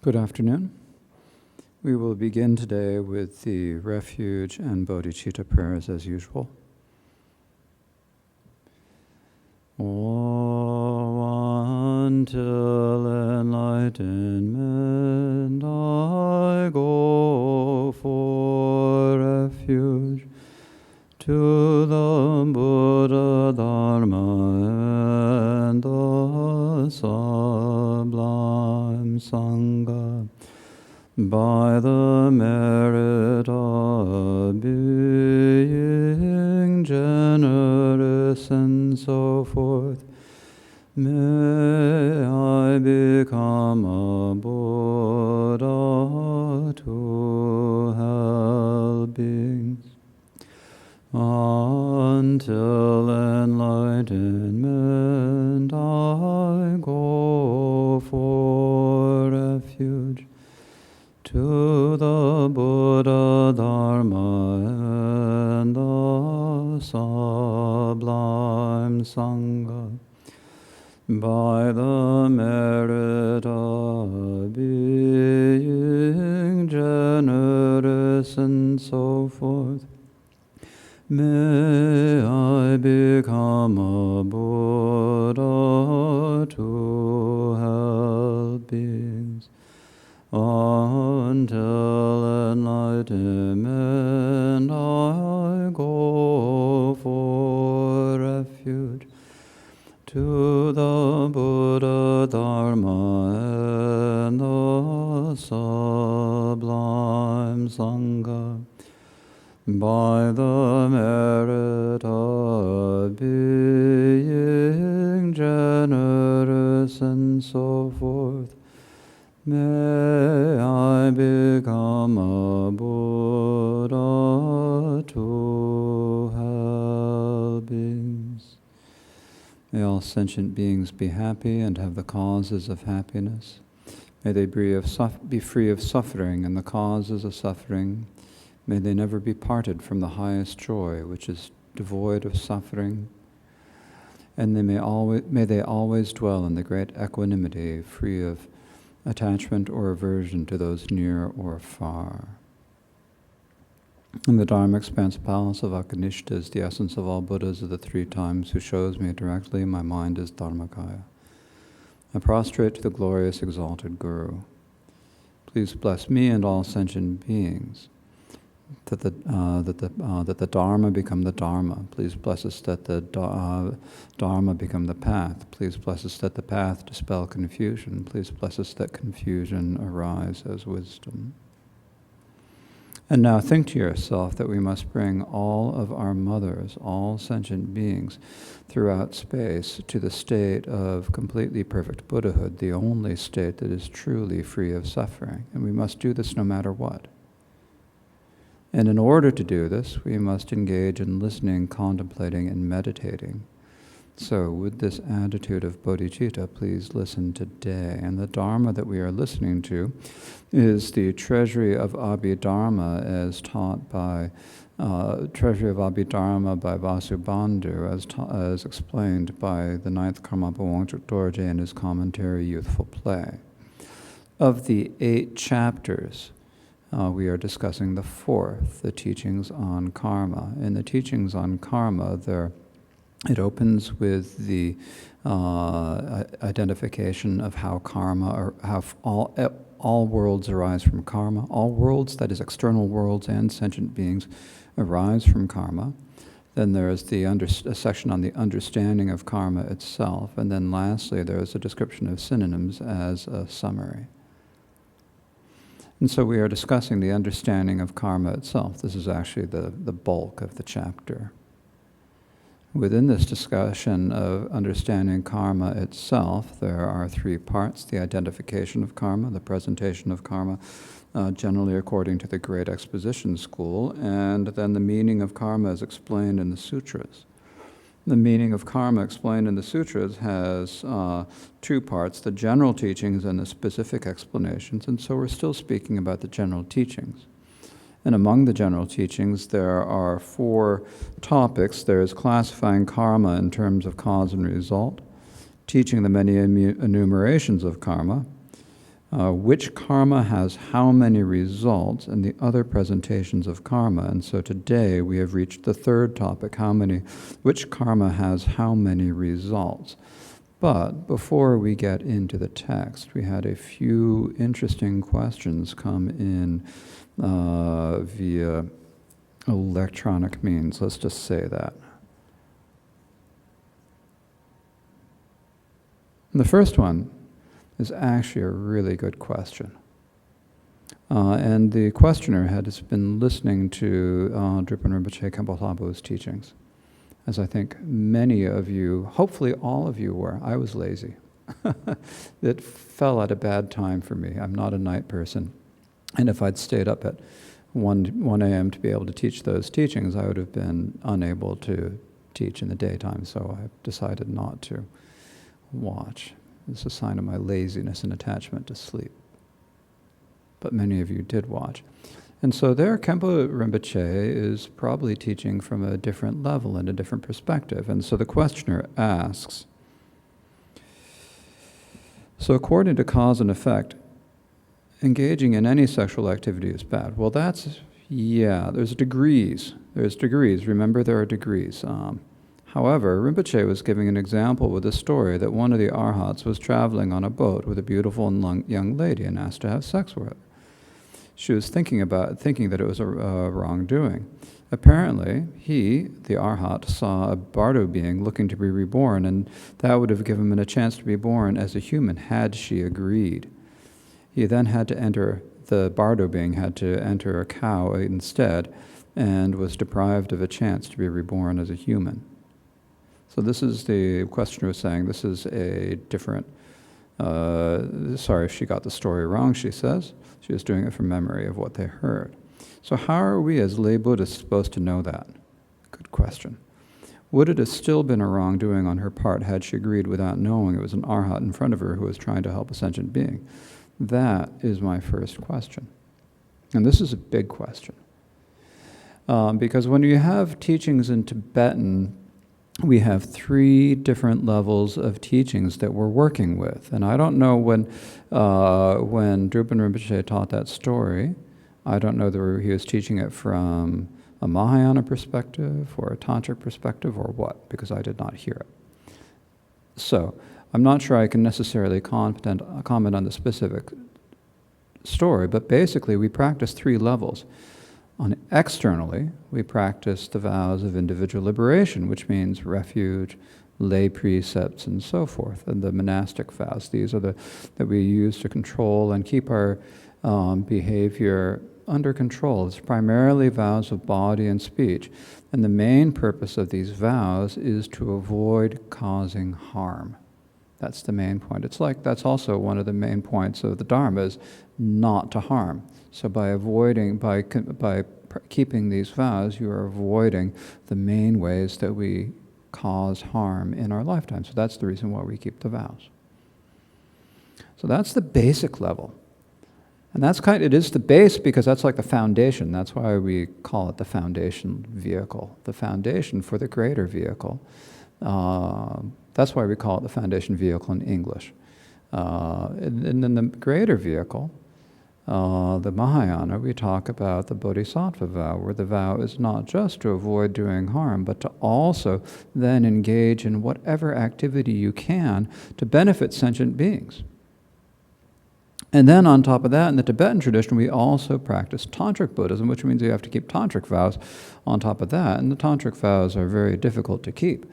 Good afternoon. We will begin today with the Refuge and Bodhichitta prayers as usual. Oh, until enlightenment I go for refuge to the Buddha, Dharma, and the sublime Sangha, by the merit of being generous and so forth, may I become a Buddha to help beings. Until enlightenment I go for refuge to the Buddha, Dharma, and the sublime Sangha, by the merit of being generous and so forth, may I become a Buddha to help beings. Until enlightenment I go for refuge to the Buddha, Dharma, and the sublime Sangha, by the merit of being generous and so forth, may I become a Buddha to help beings. May all sentient beings be happy and have the causes of happiness. May they be free of suffering and the causes of suffering. May they never be parted from the highest joy, which is devoid of suffering. And may they always dwell in the great equanimity, free of attachment or aversion to those near or far. In the Dharma expanse palace of Akanishta is the essence of all Buddhas of the three times, who shows me directly my mind is Dharmakaya. I prostrate to the glorious exalted Guru. Please bless me and all sentient beings, that the Dharma become the Dharma. Please bless us that the Dharma become the path. Please bless us that the path dispel confusion. Please bless us that confusion arise as wisdom. And now think to yourself that we must bring all of our mothers, all sentient beings throughout space, to the state of completely perfect Buddhahood, the only state that is truly free of suffering. And we must do this no matter what. And in order to do this, we must engage in listening, contemplating, and meditating. So with this attitude of bodhicitta, please listen today. And the Dharma that we are listening to is the Treasury of Abhidharma, as taught by Treasury of Abhidharma by Vasubandhu, as explained by the Ninth Karmapa Wangchuk Dorje in his commentary, Youthful Play. Of the 8 chapters, we are discussing the 4th, the teachings on karma. In the teachings on karma, it opens with the identification of how karma, or how all worlds arise from karma. All worlds, that is external worlds and sentient beings, arise from karma. Then there is a section on the understanding of karma itself. And then lastly, there is a description of synonyms as a summary. And so we are discussing the understanding of karma itself. This is actually the bulk of the chapter. Within this discussion of understanding karma itself, there are 3 parts: the identification of karma, the presentation of karma, generally according to the Great Exposition School, and then the meaning of karma as explained in the sutras. The meaning of karma explained in the sutras has 2 parts, the general teachings and the specific explanations, and so we're still speaking about the general teachings. And among the general teachings, there are 4 topics. There is classifying karma in terms of cause and result, teaching the many enumerations of karma, which karma has how many results, and the other presentations of karma. And so today we have reached the third topic, which karma has how many results. But before we get into the text, we had a few interesting questions come in via electronic means. Let's just say that. And the first one is actually a really good question. And the questioner had been listening to Drupal Rinpoche Khenpo Thabo's teachings, as I think many of you, hopefully all of you were. I was lazy. It fell at a bad time for me. I'm not a night person. And if I'd stayed up at 1 a.m. to be able to teach those teachings, I would have been unable to teach in the daytime, so I decided not to watch. It's a sign of my laziness and attachment to sleep. But many of you did watch. And so there, Khenpo Rinpoche is probably teaching from a different level and a different perspective. And so the questioner asks, so according to cause and effect, engaging in any sexual activity is bad. Well, there's degrees. There's degrees. Remember, there are degrees. However, Rinpoche was giving an example with a story that one of the arhats was traveling on a boat with a beautiful young lady and asked to have sex with her. She was thinking that it was a wrongdoing. Apparently, the arhat, saw a bardo being looking to be reborn, and that would have given him a chance to be born as a human had she agreed. He then the bardo being had to enter a cow instead, and was deprived of a chance to be reborn as a human. So this is the questioner was saying, this is a different, sorry if she got the story wrong, she says. She was doing it from memory of what they heard. So how are we as lay Buddhists supposed to know that? Good question. Would it have still been a wrongdoing on her part had she agreed without knowing it was an arhat in front of her who was trying to help a sentient being? That is my first question. And this is a big question. Because when you have teachings in Tibetan, we have 3 different levels of teachings that we're working with. And I don't know when Drupal Rinpoche taught that story, I don't know whether he was teaching it from a Mahayana perspective or a Tantric perspective or what, because I did not hear it. So I'm not sure I can necessarily comment on the specific story, but basically we practice 3 levels. Externally, we practice the vows of individual liberation, which means refuge, lay precepts, and so forth, and the monastic vows. These are that we use to control and keep our behavior under control. It's primarily vows of body and speech, and the main purpose of these vows is to avoid causing harm. That's the main point. It's like that's also one of the main points of the Dharma is not to harm. So by keeping these vows, you are avoiding the main ways that we cause harm in our lifetime. So that's the reason why we keep the vows. So that's the basic level. And it is the base because that's like the foundation. That's why we call it the foundation vehicle, the foundation for the greater vehicle. That's why we call it the foundation vehicle in English. And then the greater vehicle, the Mahayana, we talk about the Bodhisattva vow, where the vow is not just to avoid doing harm, but to also then engage in whatever activity you can to benefit sentient beings. And then on top of that, in the Tibetan tradition, we also practice Tantric Buddhism, which means you have to keep Tantric vows on top of that. And the Tantric vows are very difficult to keep.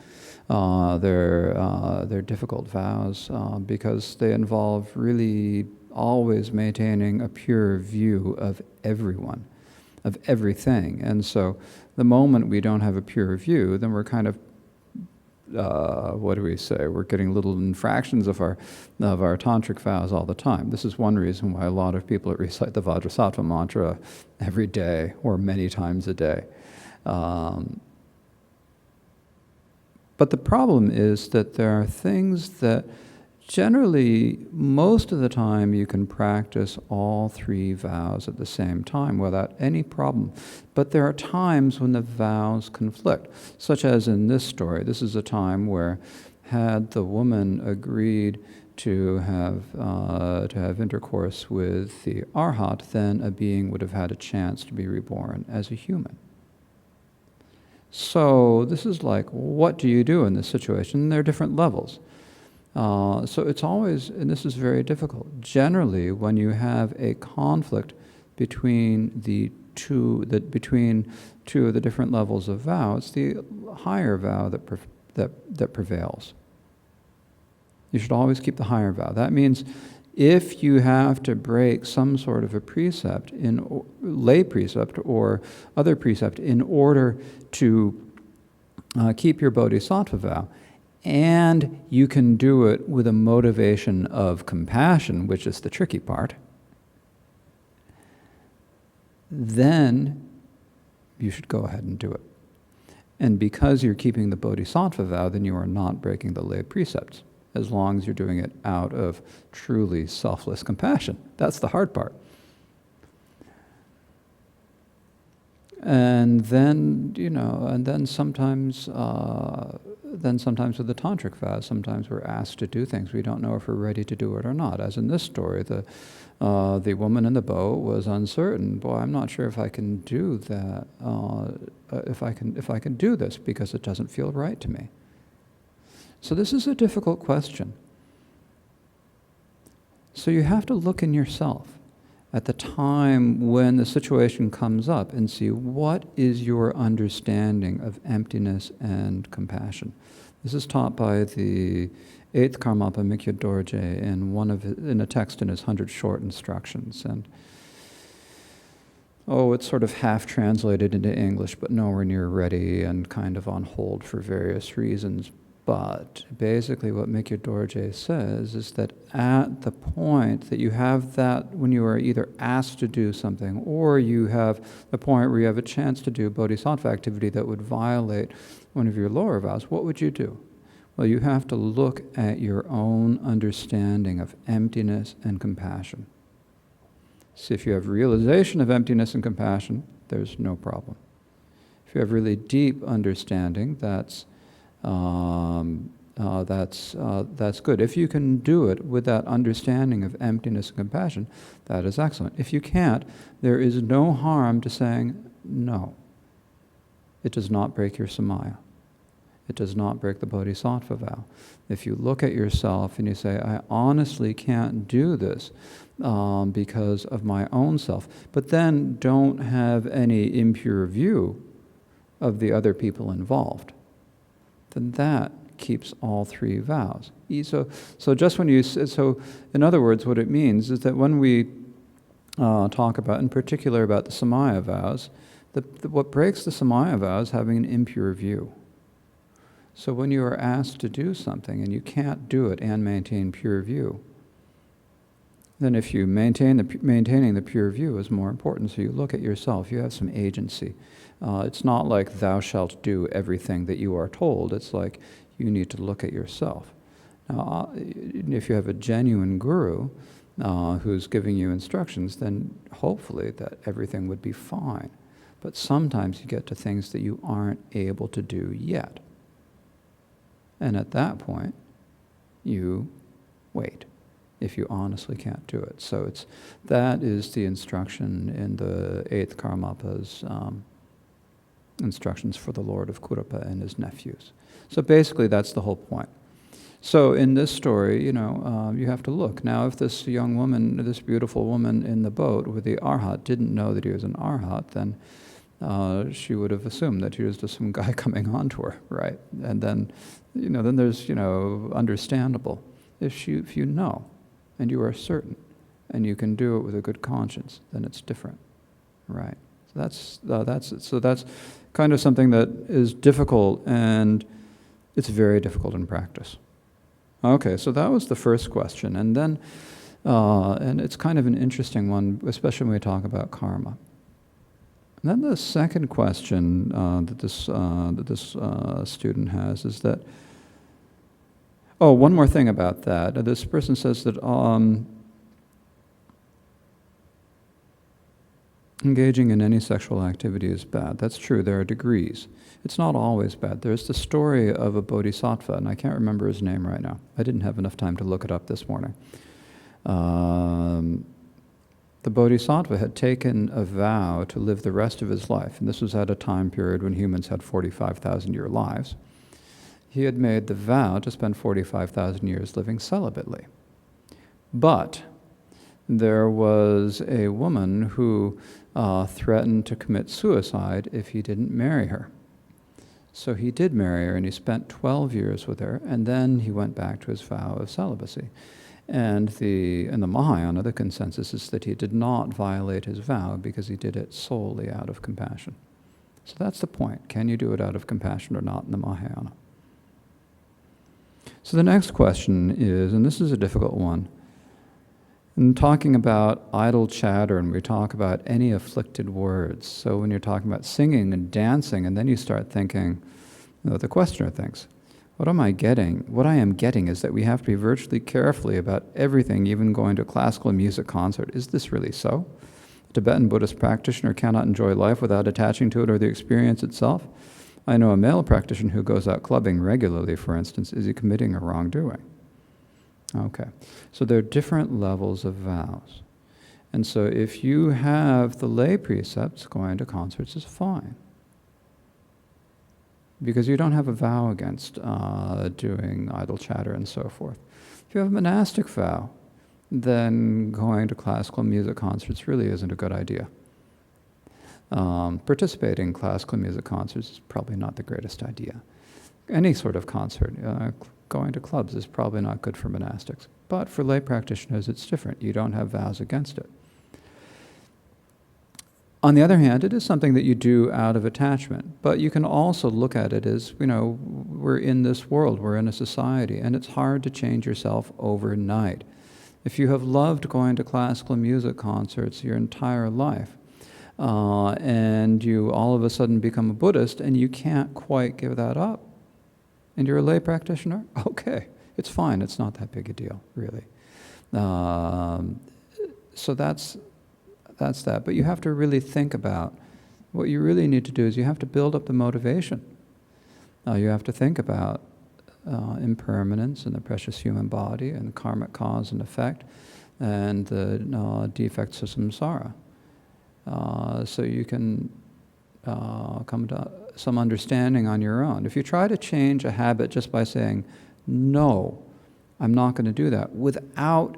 They're difficult vows because they involve really always maintaining a pure view of everyone, of everything. And so the moment we don't have a pure view, then we're kind of what do we say? We're getting little infractions of our tantric vows all the time. This is one reason why a lot of people recite the Vajrasattva mantra every day or many times a day. But the problem is that there are things that generally, most of the time, you can practice all 3 vows at the same time without any problem. But there are times when the vows conflict, such as in this story. This is a time where, had the woman agreed to have intercourse with the arhat, then a being would have had a chance to be reborn as a human. So this is like, what do you do in this situation? And there are different levels. So it's always, and this is very difficult. Generally, when you have a conflict between between two of the different levels of vow, it's the higher vow that prevails. You should always keep the higher vow. That means if you have to break some sort of a precept, lay precept or other precept, in order to keep your bodhisattva vow, and you can do it with a motivation of compassion, which is the tricky part, then you should go ahead and do it. And because you're keeping the bodhisattva vow, then you are not breaking the lay precepts, as long as you're doing it out of truly selfless compassion. That's the hard part. And then, sometimes with the tantric vows, sometimes we're asked to do things. We don't know if we're ready to do it or not. As in this story, the woman in the boat was uncertain. Boy, I'm not sure if I can do that. If I can do this, because it doesn't feel right to me. So this is a difficult question. So you have to look in yourself at the time when the situation comes up and see, what is your understanding of emptiness and compassion? This is taught by the 8th Karmapa Wangchuk Dorje in a text in his 100 Short Instructions. And it's sort of half translated into English, but nowhere near ready and kind of on hold for various reasons. But basically what Wangchuk Dorje says is that at the point that you have that, when you are either asked to do something, or you have the point where you have a chance to do bodhisattva activity that would violate one of your lower vows, what would you do? Well, you have to look at your own understanding of emptiness and compassion. So if you have realization of emptiness and compassion, there's no problem. If you have really deep understanding, that's good. If you can do it with that understanding of emptiness and compassion, that is excellent. If you can't, there is no harm to saying no. It does not break your Samaya. It does not break the bodhisattva vow. If you look at yourself and you say, I honestly can't do this because of my own self, but then don't have any impure view of the other people involved, then that keeps all three vows. So in other words, what it means is that when we talk about, in particular about the Samaya vows, what breaks the Samaya vows is having an impure view. So when you are asked to do something and you can't do it and maintain pure view, then if you maintaining the pure view is more important. So you look at yourself, you have some agency. It's not like thou shalt do everything that you are told. It's like you need to look at yourself. Now, if you have a genuine guru who's giving you instructions, then hopefully that everything would be fine. But sometimes you get to things that you aren't able to do yet. And at that point, you wait, if you honestly can't do it. So that is the instruction in the 8th Karmapa's instructions for the Lord of Kurapa and his nephews. So basically that's the whole point. So in this story, you have to look. Now if this young woman, this beautiful woman in the boat with the arhat didn't know that he was an arhat, then she would have assumed that he was just some guy coming on to her, right? And then, then there's, understandable. If you know, and you are certain, and you can do it with a good conscience, then it's different, right? So that's kind of something that is difficult, and it's very difficult in practice. Okay, so that was the first question, and then, and it's kind of an interesting one, especially when we talk about karma. And then the second question that this student has is that, one more thing about that. This person says that engaging in any sexual activity is bad. That's true, there are degrees. It's not always bad. There's the story of a bodhisattva, and I can't remember his name right now. I didn't have enough time to look it up this morning. The bodhisattva had taken a vow to live the rest of his life, and this was at a time period when humans had 45,000-year lives. He had made the vow to spend 45,000 years living celibately. But there was a woman who threatened to commit suicide if he didn't marry her. So he did marry her, and he spent 12 years with her, and then he went back to his vow of celibacy. And in the Mahayana, the consensus is that he did not violate his vow because he did it solely out of compassion. So that's the point. Can you do it out of compassion or not in the Mahayana? So the next question is, and this is a difficult one, in talking about idle chatter, and we talk about any afflicted words. So when you're talking about singing and dancing, and then you start thinking, the questioner thinks, what am I getting? What I am getting is that we have to be virtually carefully about everything, even going to a classical music concert. Is this really so? A Tibetan Buddhist practitioner cannot enjoy life without attaching to it or the experience itself. I know a male practitioner who goes out clubbing regularly, for instance. Is he committing a wrongdoing? Okay, so there are different levels of vows. And so if you have the lay precepts, going to concerts is fine. Because you don't have a vow against doing idle chatter and so forth. If you have a monastic vow, then going to classical music concerts really isn't a good idea. Participating in classical music concerts is probably not the greatest idea. Any sort of concert, going to clubs is probably not good for monastics. But for lay practitioners, it's different. You don't have vows against it. On the other hand, it is something that you do out of attachment. But you can also look at it as, we're in this world, we're in a society, and it's hard to change yourself overnight. If you have loved going to classical music concerts your entire life, and you all of a sudden become a Buddhist and you can't quite give that up, and you're a lay practitioner, okay, it's fine, it's not that big a deal, really. So that's that. But you have to really think about, what you really need to do is you have to build up the motivation. You have to think about impermanence and the precious human body and karmic cause and effect and the defects of samsara. So you can come to some understanding on your own. If you try to change a habit just by saying, no, I'm not going to do that, without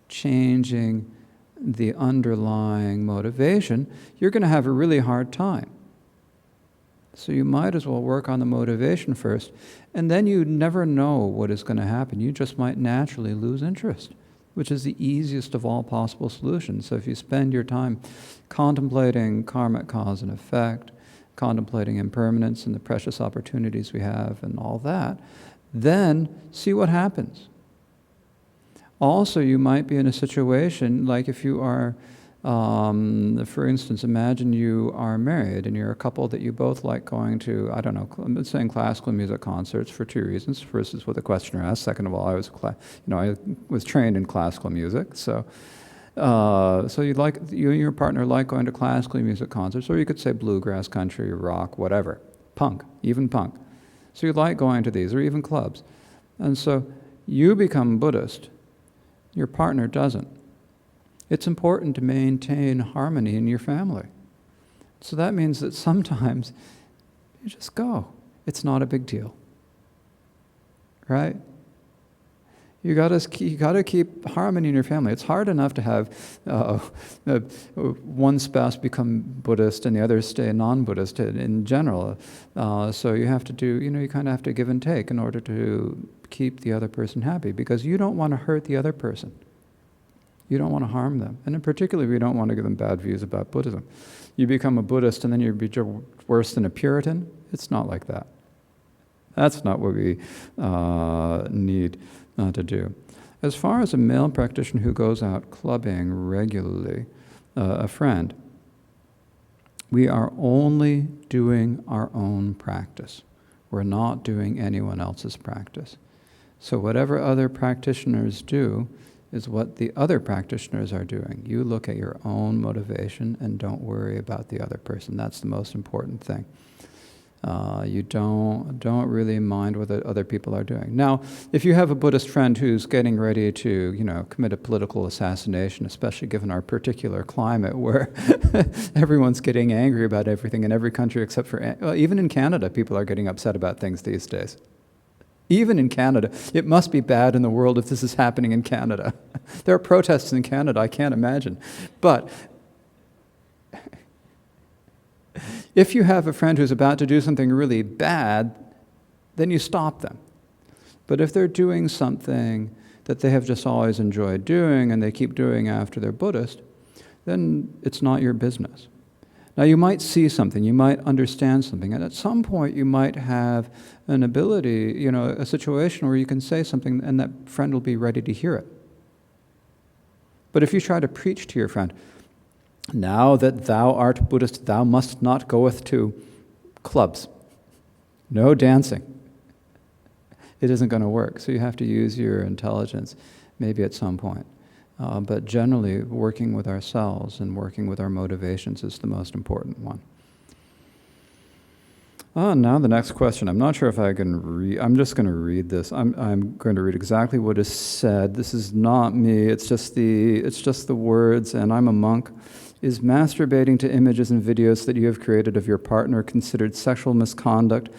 changing the underlying motivation, you're going to have a really hard time. So you might as well work on the motivation first, and then you never know what is going to happen. You just might naturally lose interest, which is the easiest of all possible solutions. So if you spend your time contemplating karmic cause and effect, contemplating impermanence and the precious opportunities we have and all that, then see what happens. Also, you might be in a situation like if you are, for instance, imagine you are married and you're a couple that you both like going to, I don't know, I'm saying classical music concerts for two reasons. First is what the questioner asked. Second of all, I was trained in classical music, so you and your partner like going to classical music concerts, or you could say bluegrass, country, rock, whatever, punk, even punk. So you like going to these, or even clubs. And so you become Buddhist, your partner doesn't. It's important to maintain harmony in your family. So that means that sometimes you just go. It's not a big deal, right? You gotta keep harmony in your family. It's hard enough to have one spouse become Buddhist and the other stay non-Buddhist in general. So you have to do, you kind of have to give and take in order to keep the other person happy, because you don't want to hurt the other person. You don't want to harm them. And in particular, we don't want to give them bad views about Buddhism. You become a Buddhist and then you'd be worse than a Puritan. It's not like that. That's not what we need to do. As far as a male practitioner who goes out clubbing regularly, a friend, we are only doing our own practice. We're not doing anyone else's practice. So whatever other practitioners do is what the other practitioners are doing. You look at your own motivation and don't worry about the other person. That's the most important thing. You don't really mind what the other people are doing. Now, if you have a Buddhist friend who's getting ready to, commit a political assassination, especially given our particular climate where everyone's getting angry about everything in every country except for, well, even in Canada, people are getting upset about things these days. Even in Canada. It must be bad in the world if this is happening in Canada. There are protests in Canada, I can't imagine. But if you have a friend who's about to do something really bad, then you stop them. But if they're doing something that they have just always enjoyed doing and they keep doing after they're Buddhist, then it's not your business. Now you might see something, you might understand something, and at some point you might have an ability, a situation where you can say something and that friend will be ready to hear it. But if you try to preach to your friend, now that thou art Buddhist, thou must not goeth to clubs. No dancing. It isn't going to work. So you have to use your intelligence maybe at some point. But generally, working with ourselves and working with our motivations is the most important one. Now the next question. I'm not sure if I can read. I'm just going to read this. I'm going to read exactly what is said. This is not me. It's just the words. And I'm a monk. Is masturbating to images and videos that you have created of your partner considered sexual misconduct?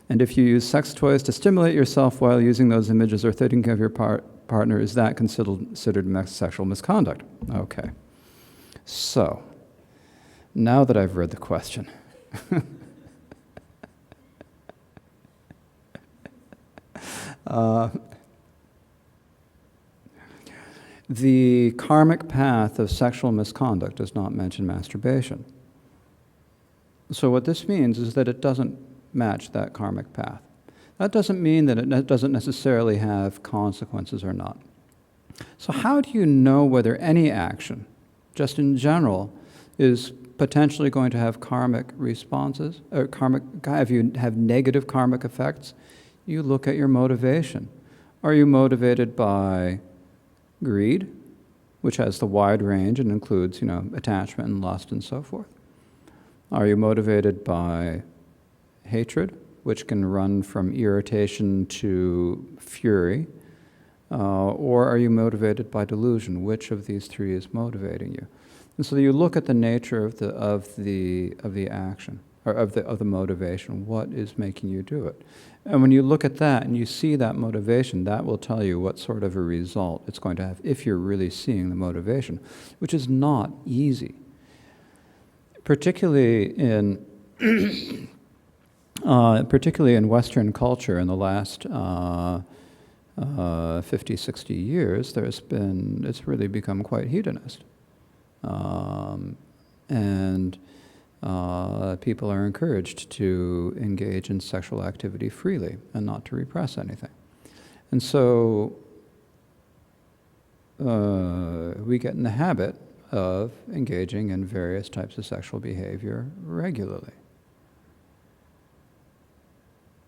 And if you use sex toys to stimulate yourself while using those images or thinking of your partner, is that considered sexual misconduct? Okay. So, now that I've read the question, the karmic path of sexual misconduct does not mention masturbation. So what this means is that it doesn't match that karmic path. That doesn't mean that it doesn't necessarily have consequences or not. So how do you know whether any action, just in general, is potentially going to have karmic responses, or have negative karmic effects? You look at your motivation. Are you motivated by greed, which has the wide range and includes, attachment and lust and so forth? Are you motivated by hatred, which can run from irritation to fury? Or are you motivated by delusion? Which of these three is motivating you? And so you look at the nature of the action, or of the motivation. What is making you do it? And when you look at that and you see that motivation, that will tell you what sort of a result it's going to have if you're really seeing the motivation, which is not easy. Particularly in Western culture in the last 50, 60 years, it's really become quite hedonist. And people are encouraged to engage in sexual activity freely and not to repress anything. And so we get in the habit of engaging in various types of sexual behavior regularly.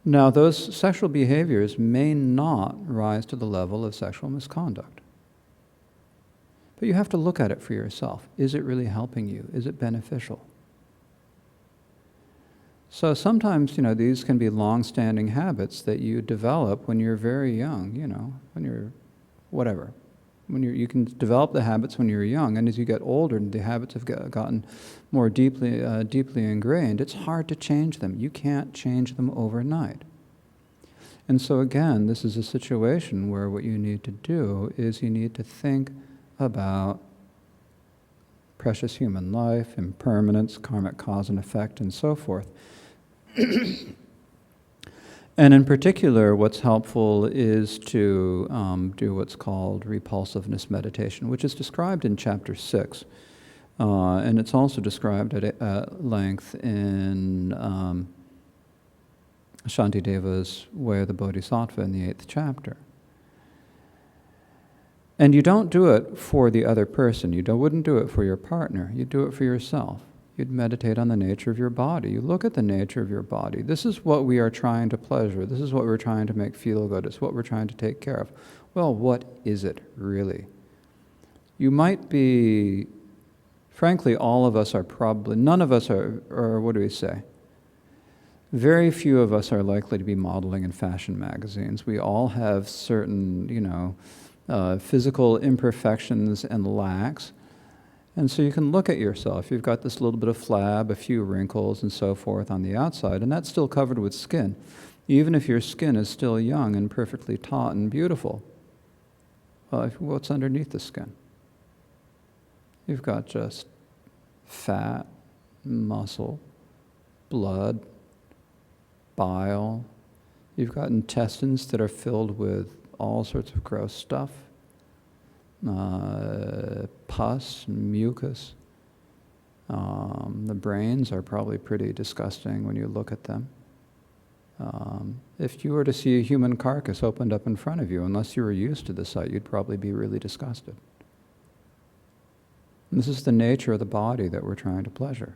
Now, those sexual behaviors may not rise to the level of sexual misconduct. But you have to look at it for yourself. Is it really helping you? Is it beneficial? So sometimes, these can be long-standing habits that you develop when you're very young, when you're whatever. You can develop the habits when you're young, and as you get older and the habits have gotten more deeply ingrained, it's hard to change them. You can't change them overnight. And so again, this is a situation where what you need to do is you need to think about precious human life, impermanence, karmic cause and effect, and so forth. And in particular, what's helpful is to do what's called repulsiveness meditation, which is described in Chapter 6. And it's also described at length in Shantideva's Way of the Bodhisattva in the 8th chapter. And you don't do it for the other person. You wouldn't do it for your partner. You do it for yourself. You'd meditate on the nature of your body. You look at the nature of your body. This is what we are trying to pleasure. This is what we're trying to make feel good. It's what we're trying to take care of. Well, what is it really? you might be, frankly, all of us are probably, none of us are, or what do we say? Very few of us are likely to be modeling in fashion magazines. We all have certain, physical imperfections and lacks. And so you can look at yourself. You've got this little bit of flab, a few wrinkles and so forth on the outside, and that's still covered with skin, even if your skin is still young and perfectly taut and beautiful. Well, what's underneath the skin? You've got just fat, muscle, blood, bile. You've got intestines that are filled with all sorts of gross stuff. Pus, mucus. The brains are probably pretty disgusting when you look at them. If you were to see a human carcass opened up in front of you, unless you were used to the sight, you'd probably be really disgusted. And this is the nature of the body that we're trying to pleasure.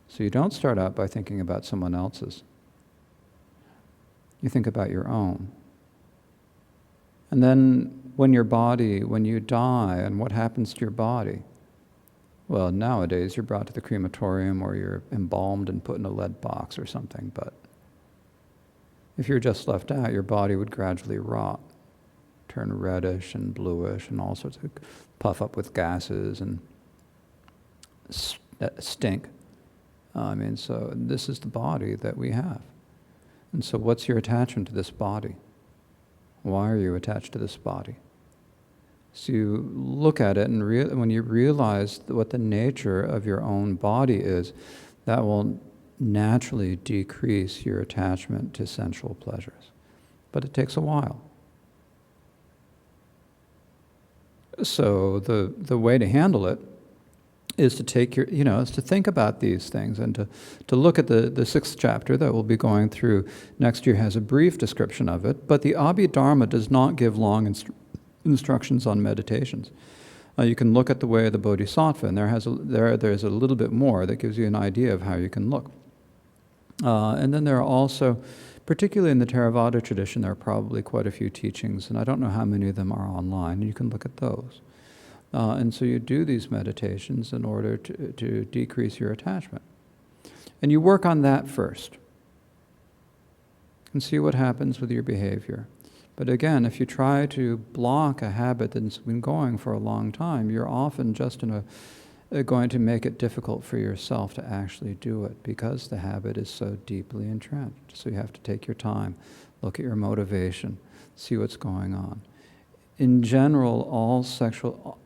So you don't start out by thinking about someone else's. You think about your own. And then when you die, and what happens to your body? Well, nowadays you're brought to the crematorium or you're embalmed and put in a lead box or something, but if you're just left out, your body would gradually rot, turn reddish and bluish and all sorts of, puff up with gases and stink. So this is the body that we have. And so what's your attachment to this body? Why are you attached to this body? So you look at it, and when you realize what the nature of your own body is, that will naturally decrease your attachment to sensual pleasures. But it takes a while. So the way to handle it is to take is to think about these things and to look at the sixth chapter that we'll be going through next year. Has a brief description of it, but the Abhidharma does not give long instructions on meditations. You can look at the way of the Bodhisattva, and there's a little bit more that gives you an idea of how you can look. And then there are also, particularly in the Theravada tradition, there are probably quite a few teachings, and I don't know how many of them are online. You can look at those. And so you do these meditations in order to decrease your attachment. And you work on that first and see what happens with your behavior. But again, if you try to block a habit that's been going for a long time, you're often just going to make it difficult for yourself to actually do it because the habit is so deeply entrenched. So you have to take your time, look at your motivation, see what's going on. In general, all sexual...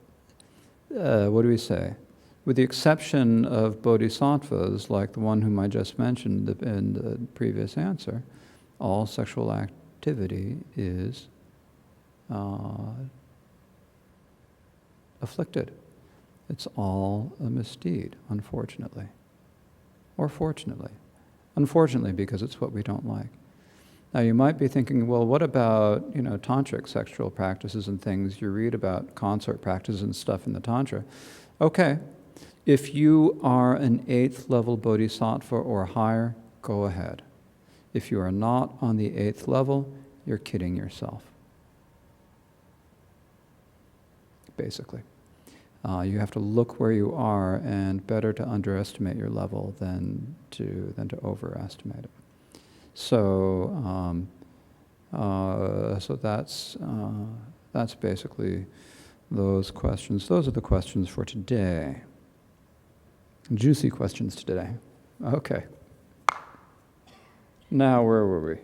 with the exception of bodhisattvas, like the one whom I just mentioned in the previous answer, all sexual activity is afflicted. It's all a misdeed, unfortunately. Or fortunately. Unfortunately, because it's what we don't like. Now you might be thinking, well, what about, tantric sexual practices and things? You read about consort practices and stuff in the Tantra. Okay, if you are an 8th level bodhisattva or higher, go ahead. If you are not on the 8th level, you're kidding yourself. Basically. You have to look where you are, and better to underestimate your level than to overestimate it. So that's basically those questions. Those are the questions for today. Juicy questions today. Okay. Now, where were we?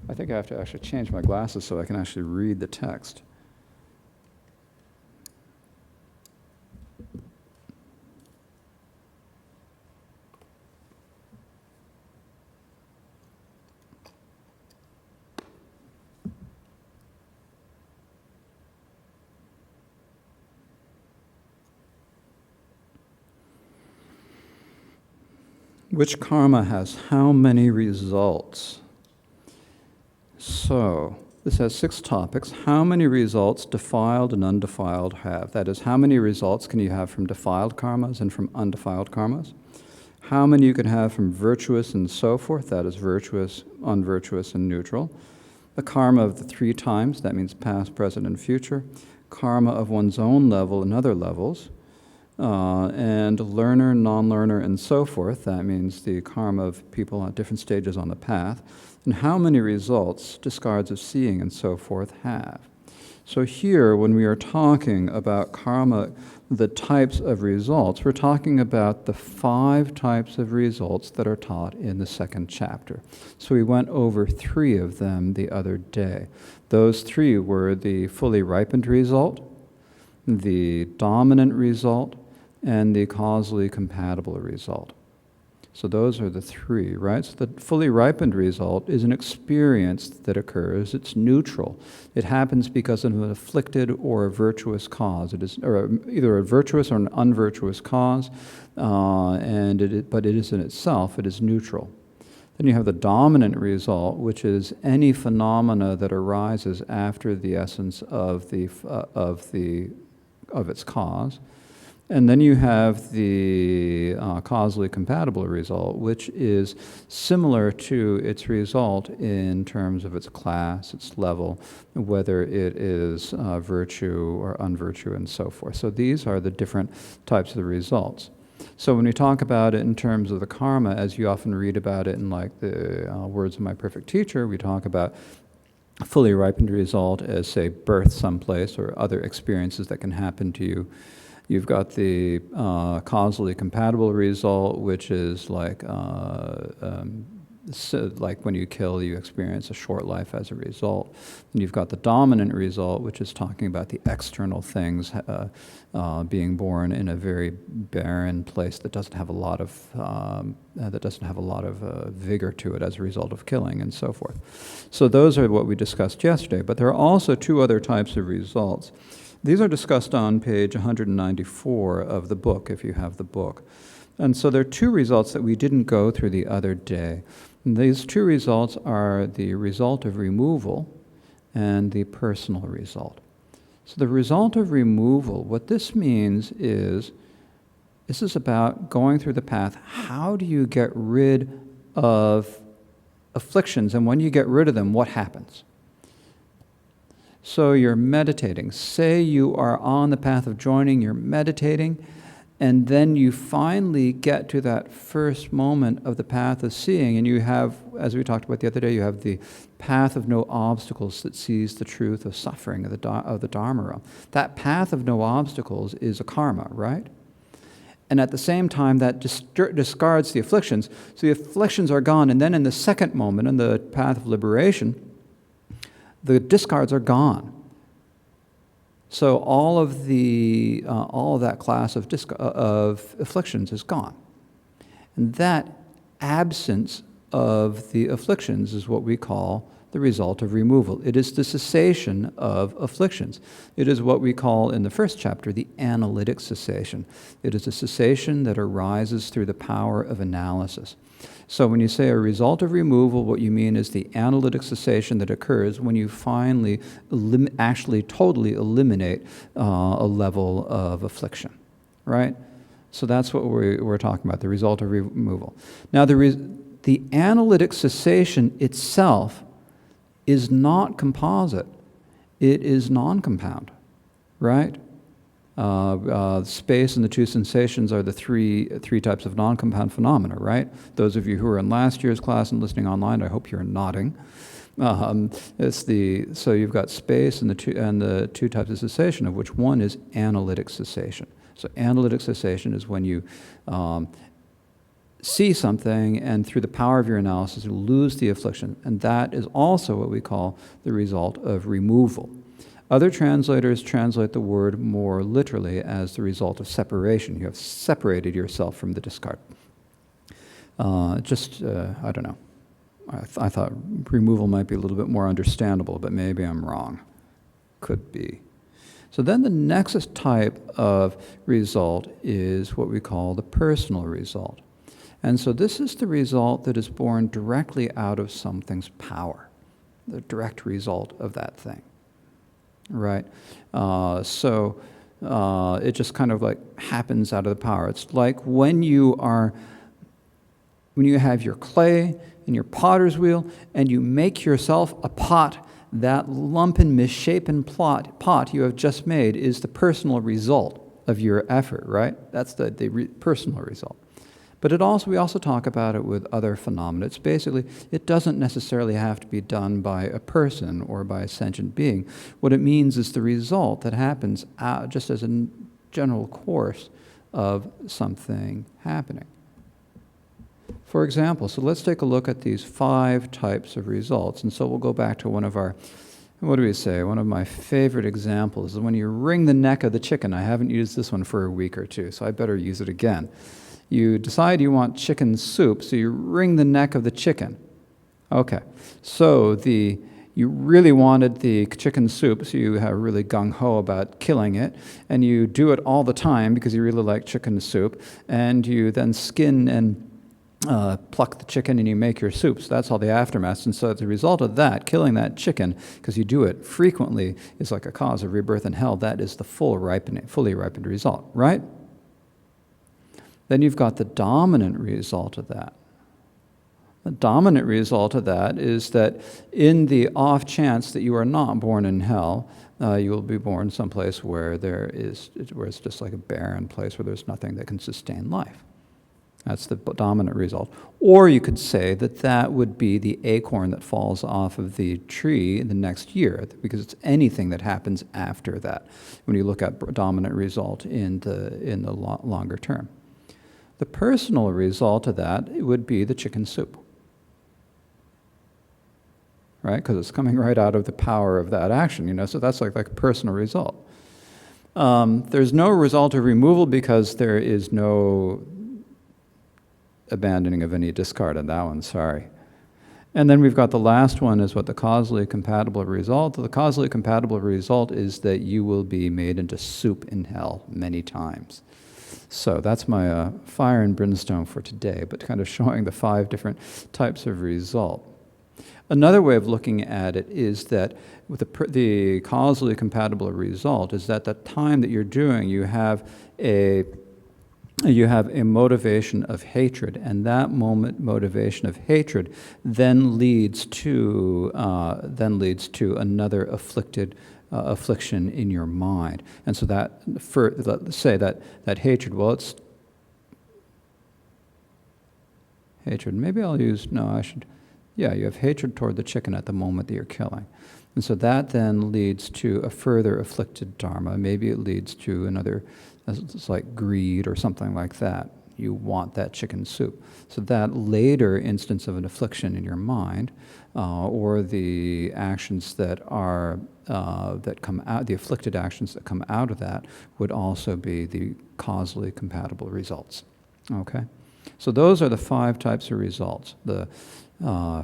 I think I have to actually change my glasses so I can actually read the text. Which karma has how many results? So, this has 6 topics. How many results defiled and undefiled have? That is, how many results can you have from defiled karmas and from undefiled karmas? How many you can have from virtuous and so forth? That is, virtuous, unvirtuous, and neutral. The karma of the 3 times, that means past, present, and future. karma of one's own level and other levels, and learner, non-learner, and so forth. That means the karma of people at different stages on the path, and how many results discards of seeing and so forth have. So here, when we are talking about karma, the types of results, we're talking about the 5 types of results that are taught in the 2nd chapter. So we went over 3 of them the other day. Those 3 were the fully ripened result, the dominant result, and the causally compatible result. So those are the 3, right? So the fully ripened result is an experience that occurs. It's neutral. It happens because of an afflicted or a virtuous cause. It is either a virtuous or an unvirtuous cause, but it is in itself, it is neutral. Then you have the dominant result, which is any phenomena that arises after the essence of its cause. And then you have the causally compatible result, which is similar to its result in terms of its class, its level, whether it is virtue or unvirtue, and so forth. So these are the different types of the results. So when we talk about it in terms of the karma, as you often read about it in like the words of my perfect teacher, we talk about a fully ripened result as, say, birth someplace or other experiences that can happen to you. You've got the causally compatible result, which is like when you kill, you experience a short life as a result. And you've got the dominant result, which is talking about the external things, being born in a very barren place that doesn't have a lot of vigor to it as a result of killing and so forth. So those are what we discussed yesterday. But there are also 2 other types of results. These are discussed on page 194 of the book, if you have the book. And so there are 2 results that we didn't go through the other day. And these 2 results are the result of removal and the personal result. So the result of removal, what this means is, this is about going through the path. How do you get rid of afflictions? And when you get rid of them, what happens? So you're meditating. Say you are on the path of joining, you're meditating, and then you finally get to that first moment of the path of seeing, and you have, as we talked about the other day, you have the path of no obstacles that sees the truth of suffering, of the Dharma. That path of no obstacles is a karma, right? And at the same time, that discards the afflictions. So the afflictions are gone, and then in the second moment, in the path of liberation, the discards are gone. So all of that class of afflictions is gone. And that absence of the afflictions is what we call the result of removal. It is the cessation of afflictions. It is what we call in the 1st chapter the analytic cessation. It is a cessation that arises through the power of analysis. So when you say a result of removal, what you mean is the analytic cessation that occurs when you finally actually totally eliminate a level of affliction, right? So that's what we're talking about, the result of removal. Now, the analytic cessation itself is not composite. It is non-compound, right? Space and the 2 sensations are the three types of non-compound phenomena, right? Those of you who were in last year's class and listening online, I hope you're nodding. So you've got space and the two types of cessation, of which one is analytic cessation. So analytic cessation is when you see something and through the power of your analysis you lose the affliction, and that is also what we call the result of removal. Other translators translate the word more literally as the result of separation. You have separated yourself from the discard. I don't know. I thought removal might be a little bit more understandable, but maybe I'm wrong. Could be. So then the next type of result is what we call the personal result. And so this is the result that is born directly out of something's power, the direct result of that thing. Right? It just kind of like happens out of the power. It's like when you have your clay and your potter's wheel and you make yourself a pot that lumpen, misshapen pot you have just made is the personal result of your effort, right? That's the personal result. But we also talk about it with other phenomena. It's basically, it doesn't necessarily have to be done by a person or by a sentient being. What it means is the result that happens just as a general course of something happening. For example, so let's take a look at these 5 types of results. And so we'll go back to one of my favorite examples is when you wring the neck of the chicken. I haven't used this one for a week or two, so I better use it again. You decide you want chicken soup, so you wring the neck of the chicken. Okay, so you really wanted the chicken soup, so you have really gung-ho about killing it, and you do it all the time because you really like chicken soup, and you then skin and pluck the chicken and you make your soup. So that's all the aftermath. And so as a result of that, killing that chicken, because you do it frequently, is like a cause of rebirth in hell. That is the fully ripened result, right? Then you've got the dominant result of that. The dominant result of that is that in the off chance that you are not born in hell, you will be born someplace where it's just like a barren place where there's nothing that can sustain life. That's the dominant result. Or you could say that would be the acorn that falls off of the tree in the next year, because it's anything that happens after that, when you look at dominant result in the longer term. The personal result of that would be the chicken soup, right? Because it's coming right out of the power of that action, so that's like a personal result. There's no result of removal because there is no abandoning of any discard on that one, sorry. And then we've got the last one is what the causally compatible result. The causally compatible result is that you will be made into soup in hell many times. So that's my fire and brimstone for today, but kind of showing the 5 different types of result. Another way of looking at it is that with the causally compatible result is that the time that you're doing, you have a motivation of hatred, and that motivation of hatred then leads to another affliction in your mind. And so let's say that hatred, well, it's hatred. Maybe I'll use, no, I should, yeah, you have hatred toward the chicken at the moment that you're killing. And so that then leads to a further afflicted dharma. Maybe it leads to another, it's like greed or something like that. You want that chicken soup. So that later instance of an affliction in your mind, or the actions that come out, the afflicted actions that come out of that, would also be the causally compatible results. Okay? So those are the 5 types of results. The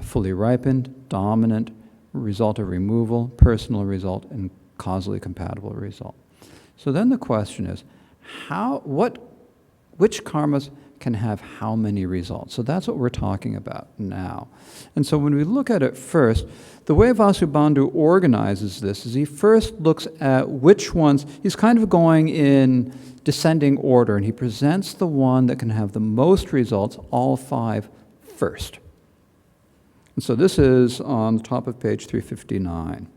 fully ripened, dominant, result of removal, personal result, and causally compatible result. So then the question is, which karmas can have how many results? So that's what we're talking about now. And so when we look at it first, the way Vasubandhu organizes this is he first looks at which ones, he's kind of going in descending order, and he presents the one that can have the most results, all 5, first. And so this is on the top of page 359.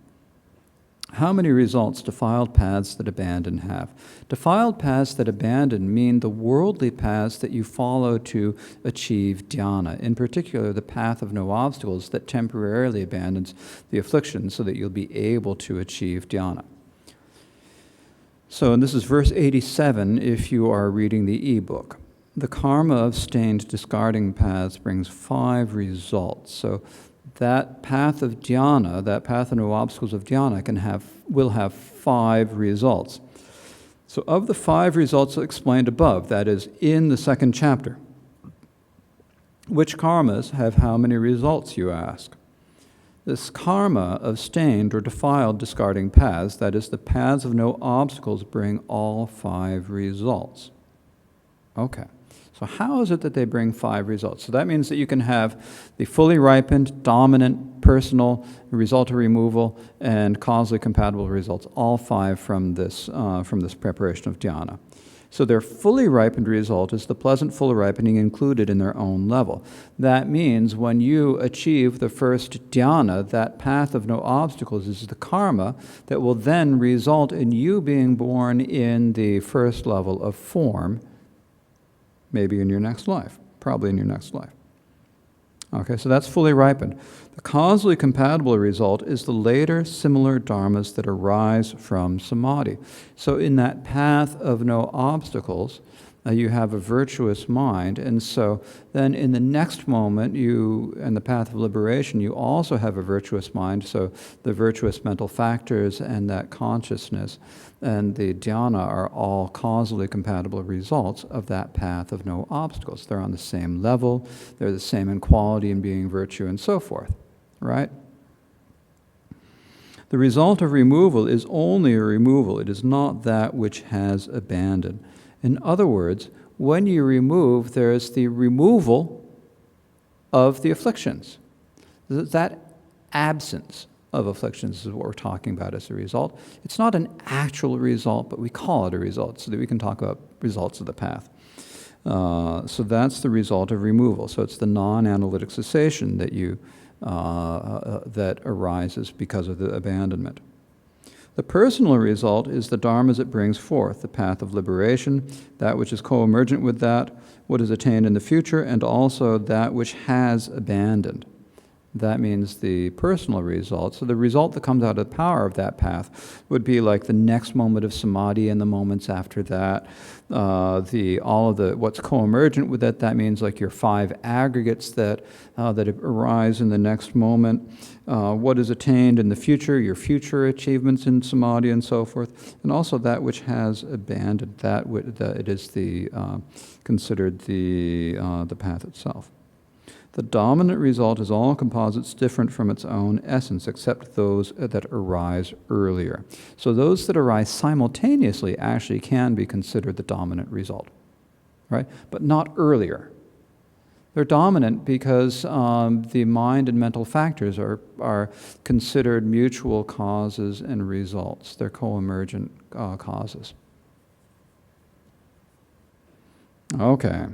How many results defiled paths that abandon have? Defiled paths that abandon mean the worldly paths that you follow to achieve dhyana, in particular the path of no obstacles that temporarily abandons the affliction so that you'll be able to achieve dhyana. So, and this is verse 87 if you are reading the ebook. The karma of stained discarding paths brings 5 results. So that path of dhyana, that path of no obstacles of dhyana will have 5 results. So of the 5 results explained above, that is in the 2nd chapter, which karmas have how many results, you ask? This karma of stained or defiled discarding paths, that is the paths of no obstacles, bring all 5 results. Okay. So how is it that they bring 5 results? So that means that you can have the fully ripened, dominant, personal, result of removal, and causally compatible results, all 5 from this preparation of dhyana. So their fully ripened result is the pleasant full ripening included in their own level. That means when you achieve the first dhyana, that path of no obstacles is the karma that will then result in you being born in the first level of form, maybe in your next life, probably in your next life. Okay, so that's fully ripened. The causally compatible result is the later similar dharmas that arise from samadhi. So in that path of no obstacles, you have a virtuous mind, and so then in the next moment, in the path of liberation, you also have a virtuous mind, so the virtuous mental factors and that consciousness and the dhyana are all causally compatible results of that path of no obstacles. They're on the same level, they're the same in quality and being virtue and so forth, right? The result of removal is only a removal. It is not that which has abandoned. In other words, when you remove, there is the removal of the afflictions. That absence of afflictions is what we're talking about as a result. It's not an actual result, but we call it a result so that we can talk about results of the path. So that's the result of removal. So it's the non-analytic cessation that that arises because of the abandonment. The personal result is the dharmas it brings forth, the path of liberation, that which is co-emergent with that, what is attained in the future, and also that which has abandoned. That means the personal result. So the result that comes out of the power of that path would be like the next moment of samadhi and the moments after that. What's co-emergent with that. That means like your 5 aggregates that arise in the next moment. What is attained in the future, your future achievements in samadhi and so forth, and also that which has abandoned. That it is considered the path itself. The dominant result is all composites different from its own essence, except those that arise earlier. So those that arise simultaneously actually can be considered the dominant result, right? But not earlier. They're dominant because the mind and mental factors are considered mutual causes and results. They're co-emergent causes. Okay.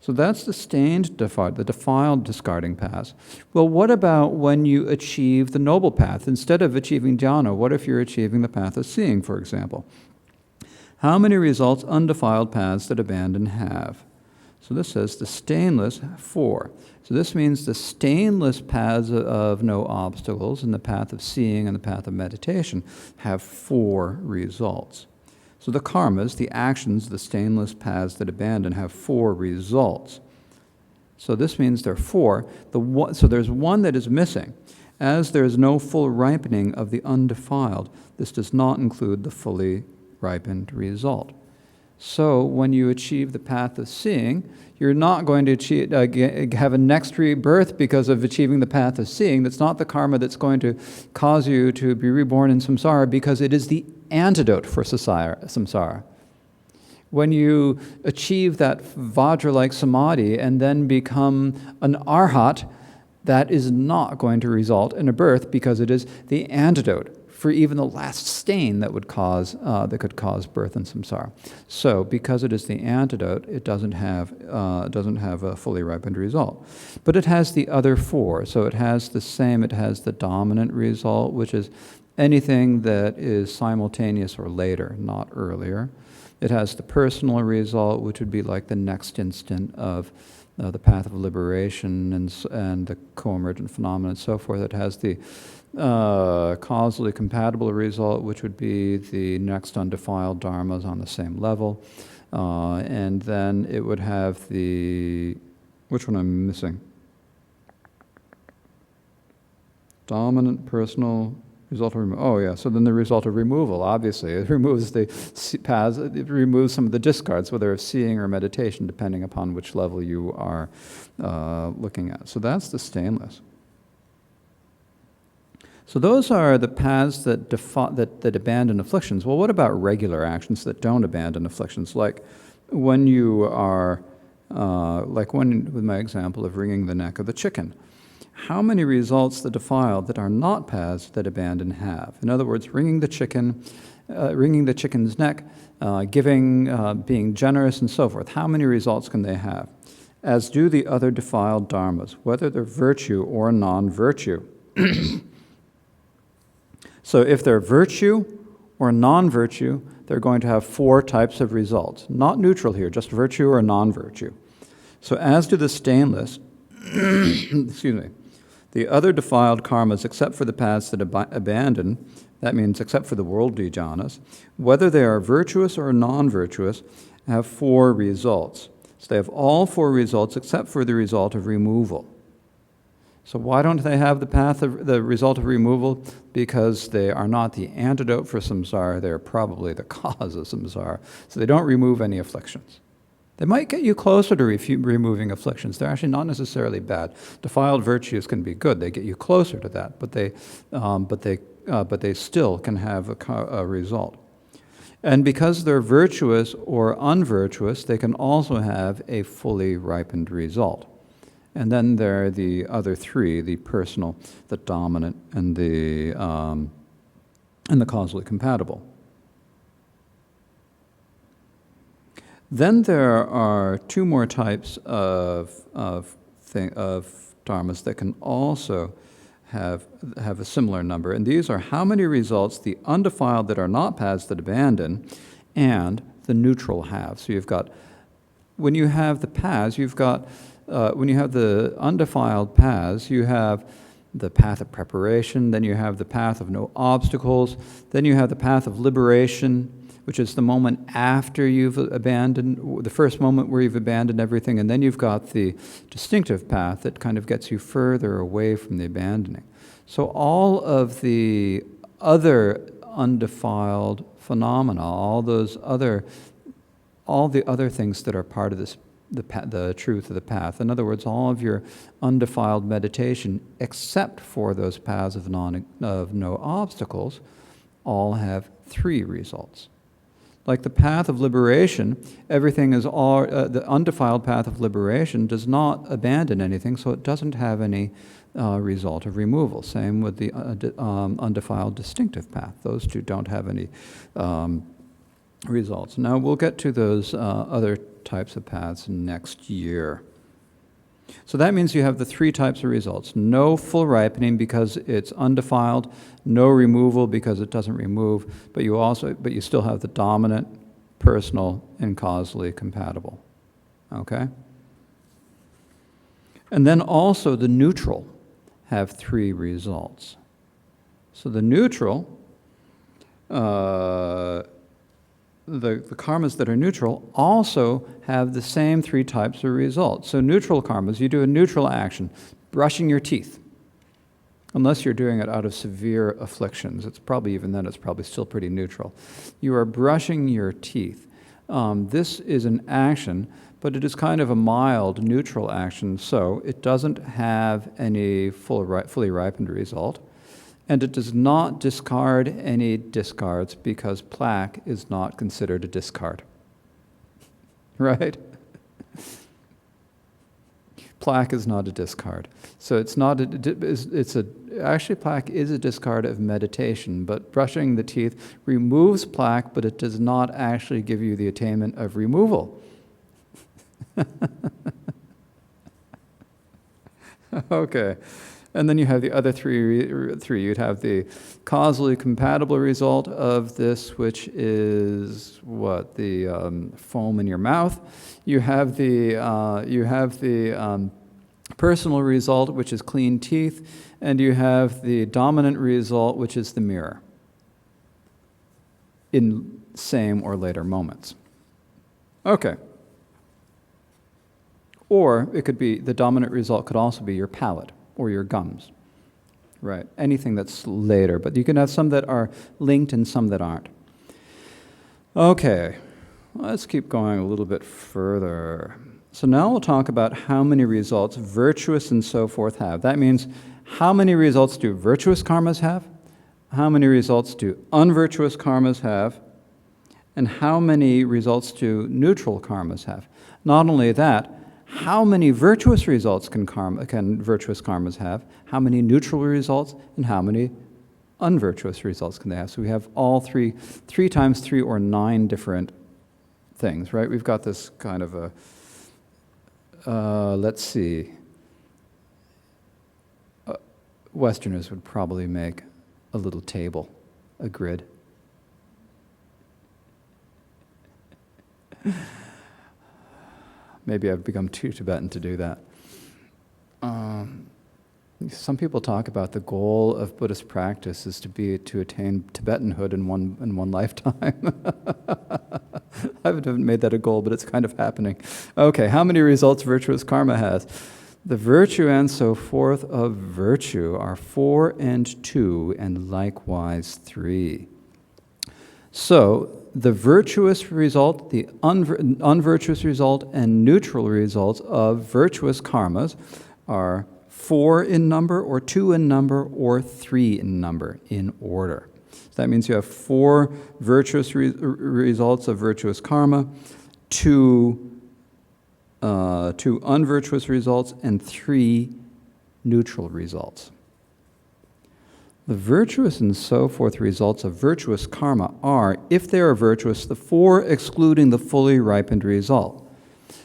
So that's the stained the defiled discarding paths. Well, what about when you achieve the noble path? Instead of achieving jhana, what if you're achieving the path of seeing, for example? How many results undefiled paths that abandon have? So this says the stainless, 4. So this means the stainless paths of no obstacles and the path of seeing and the path of meditation have 4 results. So the karmas, the actions, the stainless paths that abandon have 4 results. So this means there are 4. So there's one that is missing. As there is no full ripening of the undefiled, this does not include the fully ripened result. So when you achieve the path of seeing, you're not going to have a next rebirth because of achieving the path of seeing. That's not the karma that's going to cause you to be reborn in samsara, because it is the antidote for samsara. When you achieve that vajra-like samadhi and then become an arhat, that is not going to result in a birth, because it is the antidote for even the last stain that could cause birth in samsara. So, because it is the antidote, it doesn't have a fully ripened result, but it has the other 4. So it has the same. It has the dominant result, which is anything that is simultaneous or later, not earlier. It has the personal result, which would be like the next instant of the path of liberation and the co-emergent phenomena and so forth. It has the causally compatible result, which would be the next undefiled dharmas on the same level. And then it would have which one I'm missing? Dominant, personal, result of removal. Oh yeah, so then the result of removal, obviously. It removes the paths, it removes some of the discards, whether of seeing or meditation, depending upon which level you are looking at. So that's the stainless. So those are the paths that abandon afflictions. Well, what about regular actions that don't abandon afflictions? Like when you are, with my example of wringing the neck of the chicken. how many results the defiled that are not paths that abandon have. In other words, wringing the chicken's neck, giving, being generous, and so forth. How many results can they have? As do the other defiled dharmas, whether they're virtue or non-virtue. So if they're virtue or non-virtue, they're going to have 4 types of results. Not neutral here, just virtue or non-virtue. So as do the stainless, excuse me, the other defiled karmas, except for the paths that abandon, that means except for the worldly jhanas, whether they are virtuous or non-virtuous, have 4 results. So they have all 4 results except for the result of removal. So why don't they have the result of removal? Because they are not the antidote for samsara, they are probably the cause of samsara. So they don't remove any afflictions. They might get you closer to removing afflictions. They're actually not necessarily bad. Defiled virtues can be good. They get you closer to that, but they still can have a result. And because they're virtuous or unvirtuous, they can also have a fully ripened result. And then there are the other 3, the personal, the dominant, and the causally compatible. Then there are 2 more types of dharmas that can also have a similar number, and these are how many results the undefiled that are not paths that abandon, and the neutral have. So you've got, when you have the paths, you've got, when you have the undefiled paths, you have the path of preparation, then you have the path of no obstacles, then you have the path of liberation, which is the moment after you've abandoned, the first moment where you've abandoned everything, and then you've got the distinctive path that kind of gets you further away from the abandoning. So all of the other undefiled phenomena, all the other things that are part of this, the truth of the path. In other words, all of your undefiled meditation, except for those paths of no obstacles, all have 3 results. Like the path of liberation, everything is all, the undefiled path of liberation does not abandon anything, so it doesn't have any result of removal. Same with the undefiled distinctive path. Those 2 don't have any results. Now we'll get to those other types of paths next year. So that means you have the 3 types of results. No full ripening because it's undefiled, no removal because it doesn't remove, but you still have the dominant, personal, and causally compatible. Okay? And then also the neutral have 3 results. So the neutral, the karmas that are neutral also have the same 3 types of results. So neutral karmas, you do a neutral action, brushing your teeth. Unless you're doing it out of severe afflictions. It's probably still pretty neutral. You are brushing your teeth. This is an action, but it is kind of a mild neutral action, so it doesn't have any fully ripened result. And it does not discard any discards because plaque is not considered a discard. Right? Plaque is not a discard. So it's not actually plaque is a discard of meditation, but brushing the teeth removes plaque, but it does not actually give you the attainment of removal. Okay. And then you have the other three. You'd have the causally compatible result of this, which is what? The foam in your mouth. You have the personal result, which is clean teeth, and you have the dominant result, which is the mirror, in same or later moments. Okay. Or it could be, the dominant result could also be your palate or your gums, right? Anything that's later, but you can have some that are linked and some that aren't. Okay, let's keep going a little bit further. So now we'll talk about how many results virtuous and so forth have. That means how many results do virtuous karmas have? How many results do unvirtuous karmas have? And how many results do neutral karmas have? Not only that, how many virtuous results can virtuous karmas have, how many neutral results, and how many unvirtuous results can they have. So we have all three times 3 or 9 different things, right? We've got this kind of a, let's see, Westerners would probably make a little table, a grid. Maybe I've become too Tibetan to do that. Some people talk about the goal of Buddhist practice is to attain Tibetanhood in one lifetime. I haven't made that a goal, but it's kind of happening. Okay, how many results virtuous karma has? The virtue and so forth of virtue are 4 and 2, and likewise 3. So, the virtuous result, the unvirtuous result, and neutral results of virtuous karmas are 4 in number, or 2 in number, or 3 in number, in order. So that means you have 4 virtuous results of virtuous karma, 2 unvirtuous results, and 3 neutral results. The virtuous and so forth results of virtuous karma are, if they are virtuous, the 4 excluding the fully ripened result.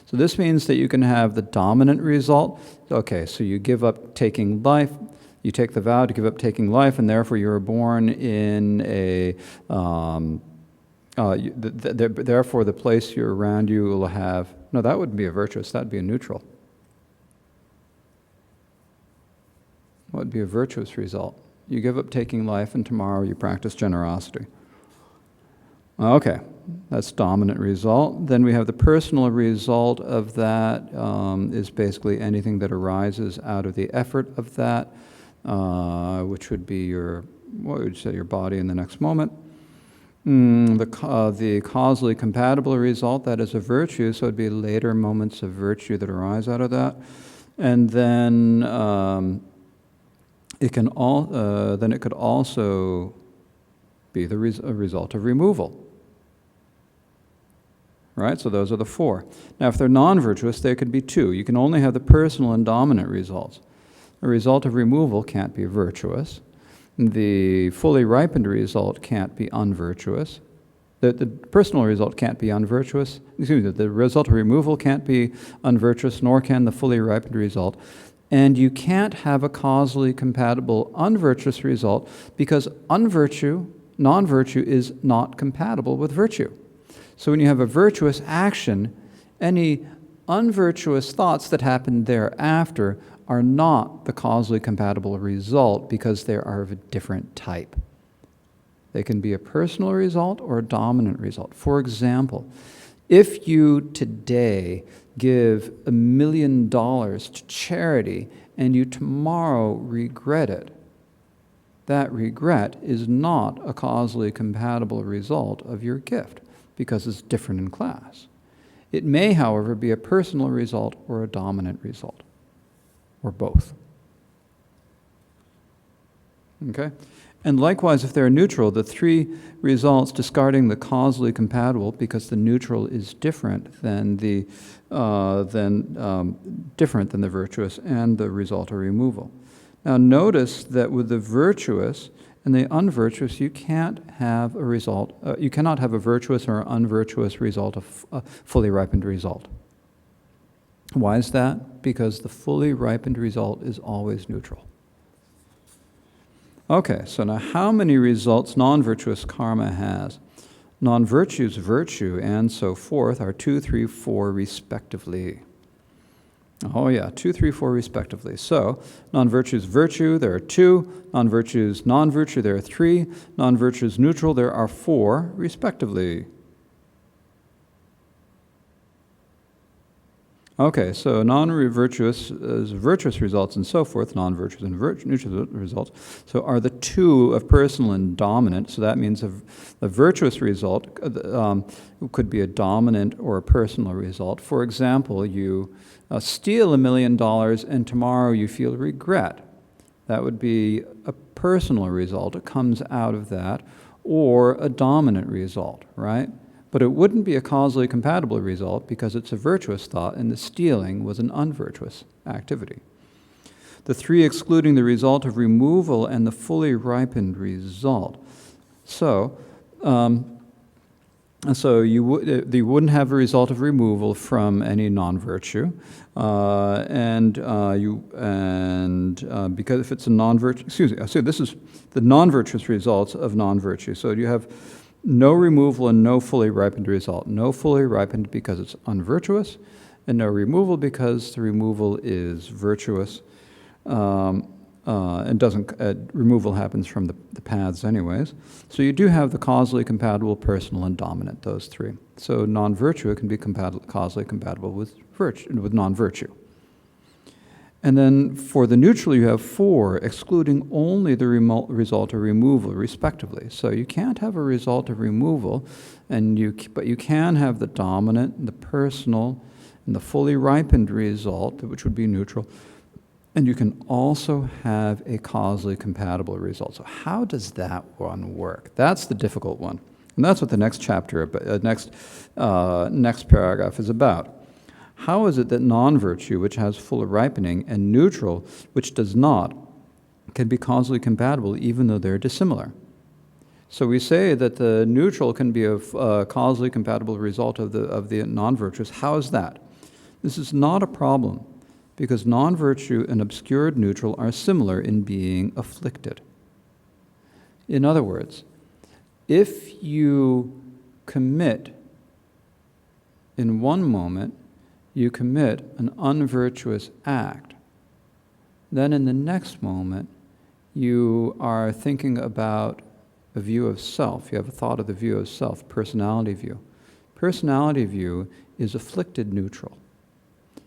So this means that you can have the dominant result. Okay, so you give up taking life, you take the vow to give up taking life, and therefore you are born in a, therefore the place you're around you will have, no, that wouldn't be a virtuous, that would be a neutral. What would be a virtuous result? You give up taking life, and tomorrow you practice generosity. Okay, that's dominant result. Then we have the personal result of that is basically anything that arises out of the effort of that, which would be your body in the next moment. The causally compatible result, that is a virtue, so it would be later moments of virtue that arise out of that. And then it could also be a result of removal. Right? So those are the 4. Now, if they're non-virtuous, there could be 2. You can only have the personal and dominant results. A result of removal can't be virtuous. The fully ripened result can't be unvirtuous. The personal result can't be unvirtuous. Excuse me, the result of removal can't be unvirtuous, nor can the fully ripened result. And you can't have a causally compatible unvirtuous result because non-virtue is not compatible with virtue. So when you have a virtuous action, any unvirtuous thoughts that happen thereafter are not the causally compatible result because they are of a different type. They can be a personal result or a dominant result. For example, if you today give $1 million to charity and you tomorrow regret it, that regret is not a causally compatible result of your gift because it's different in class. It may, however, be a personal result or a dominant result, or both. Okay? And likewise, if they're neutral, the 3 results, discarding the causally compatible, because the neutral is different than the virtuous, and the result of removal. Now, notice that with the virtuous and the unvirtuous, you can't have a result. You cannot have a virtuous or unvirtuous result of a fully ripened result. Why is that? Because the fully ripened result is always neutral. Okay, so now how many results non-virtuous karma has? Non-virtue's virtue and so forth are 2, 3, 4 respectively. Oh yeah, 2, 3, 4 respectively. So, non-virtue's virtue, there are 2. Non-virtue's non-virtue, there are 3. Non-virtue's neutral, there are 4 respectively. Okay, so non-virtuous virtuous results and so forth, non-virtuous and neutral results, so are the 2 of personal and dominant. So that means a virtuous result could be a dominant or a personal result. For example, you steal $1 million and tomorrow you feel regret. That would be a personal result. It comes out of that, or a dominant result, right? But it wouldn't be a causally compatible result because it's a virtuous thought and the stealing was an unvirtuous activity. The three excluding the result of removal and the fully ripened result. So you wouldn't have a result of removal from any non-virtue, because if it's a non-virtue, so this is the non-virtuous results of non-virtue. So you have no removal and no fully ripened result. No fully ripened because it's unvirtuous, and no removal because the removal is virtuous. And removal happens from the paths anyways. So you do have the causally compatible, personal, and dominant, those three. So non-virtue can be causally compatible with non-virtue. And then for the neutral, you have four, excluding only the result of removal, respectively. So you can't have a result of removal, but you can have the dominant, the personal, and the fully ripened result, which would be neutral. And you can also have a causally compatible result. So how does that one work? That's the difficult one. And that's what the next chapter, next paragraph is about. How is it that non-virtue, which has full ripening, and neutral, which does not, can be causally compatible even though they're dissimilar? So we say that the neutral can be a causally compatible result of the non-virtuous. How is that? This is not a problem, because non-virtue and obscured neutral are similar in being afflicted. In other words, if you commit, in one moment, you commit an unvirtuous act, then in the next moment, you are thinking about a view of self. You have a thought of the view of self, personality view. Personality view is afflicted neutral.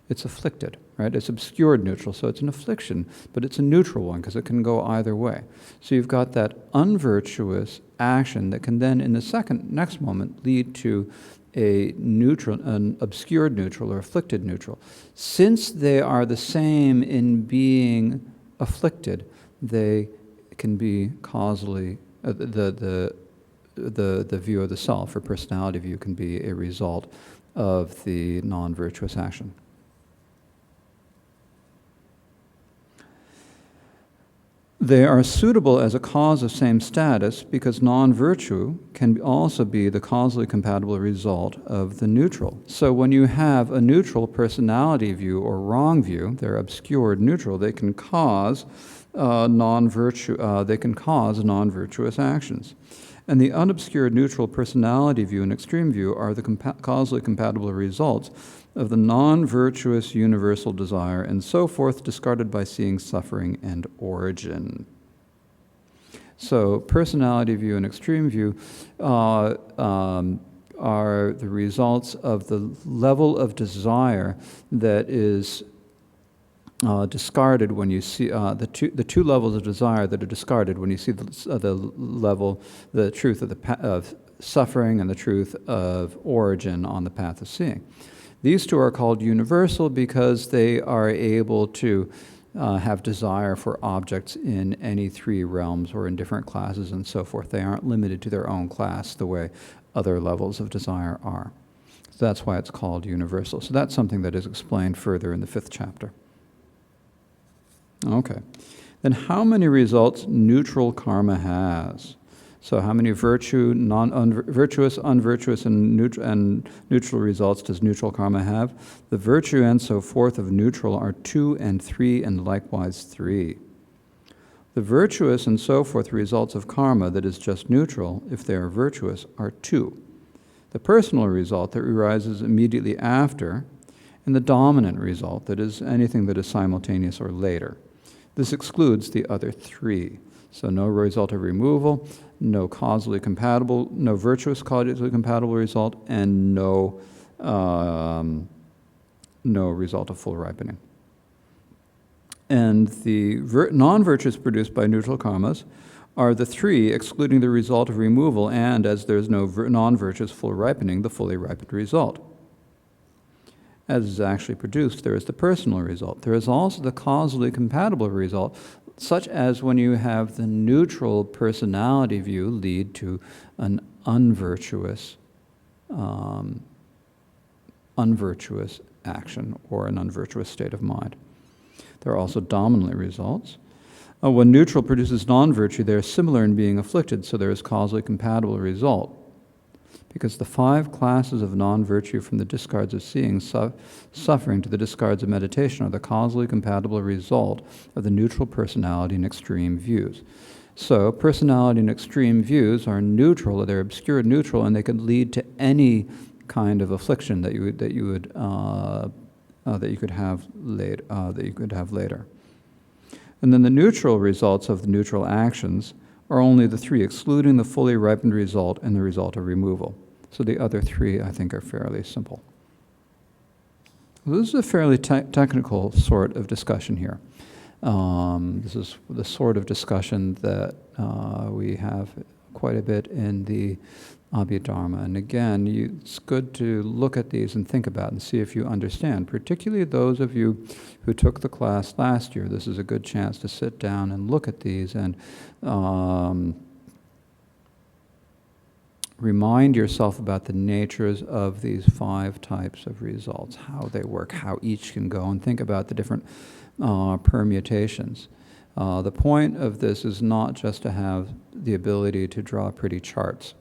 It's afflicted, right? It's obscured neutral, so it's an affliction, but it's a neutral one because it can go either way. So you've got that unvirtuous action that can then, in the next moment, lead to an obscured neutral or afflicted neutral. Since they are the same in being afflicted, they can be causally, the view of the self or personality view can be a result of the non-virtuous action. They are suitable as a cause of same status because non-virtue can also be the causally compatible result of the neutral. So when you have a neutral personality view or wrong view, they're obscured neutral, they can cause non-virtuous actions. And the unobscured neutral personality view and extreme view are the causally compatible results of the non-virtuous universal desire and so forth, discarded by seeing suffering and origin. So personality view and extreme view are the results of the level of desire that is discarded when you see the two levels of desire that are discarded when you see the truth of suffering and the truth of origin on the path of seeing. These two are called universal because they are able to have desire for objects in any three realms or in different classes and so forth. They aren't limited to their own class the way other levels of desire are. So that's why it's called universal. So that's something that is explained further in the 5th chapter. Okay. Then how many results neutral karma has? So how many virtuous, unvirtuous, and neutral results does neutral karma have? The virtue and so forth of neutral are 2 and 3 and likewise 3. The virtuous and so forth results of karma that is just neutral, if they are virtuous, are 2. The personal result that arises immediately after, and the dominant result that is anything that is simultaneous or later. This excludes the other 3. So no result of removal, no causally compatible, no virtuous causally compatible result, and no result of full ripening. And the non-virtues produced by neutral karmas are the 3, excluding the result of removal, and as there is no non-virtuous full ripening, the fully ripened result. As is actually produced, there is the personal result. There is also the causally compatible result, such as when you have the neutral personality view lead to an unvirtuous unvirtuous action or an unvirtuous state of mind. There are also dominant results. When neutral produces non-virtue, they are similar in being afflicted, so there is causally compatible result. Because the 5 classes of non-virtue, from the discards of seeing, suffering to the discards of meditation, are the causally compatible result of the neutral personality and extreme views. So personality and extreme views are neutral, they're obscure neutral, and they could lead to any kind of affliction that you could have later. And then the neutral results of the neutral actions are only the 3, excluding the fully ripened result and the result of removal. So the other 3, I think, are fairly simple. This is a fairly technical sort of discussion here. This is the sort of discussion that we have quite a bit in the Abhidharma. And again, it's good to look at these and think about and see if you understand. Particularly those of you who took the class last year, this is a good chance to sit down and look at these and remind yourself about the natures of these 5 types of results, how they work, how each can go, and think about the different permutations. The point of this is not just to have the ability to draw pretty charts.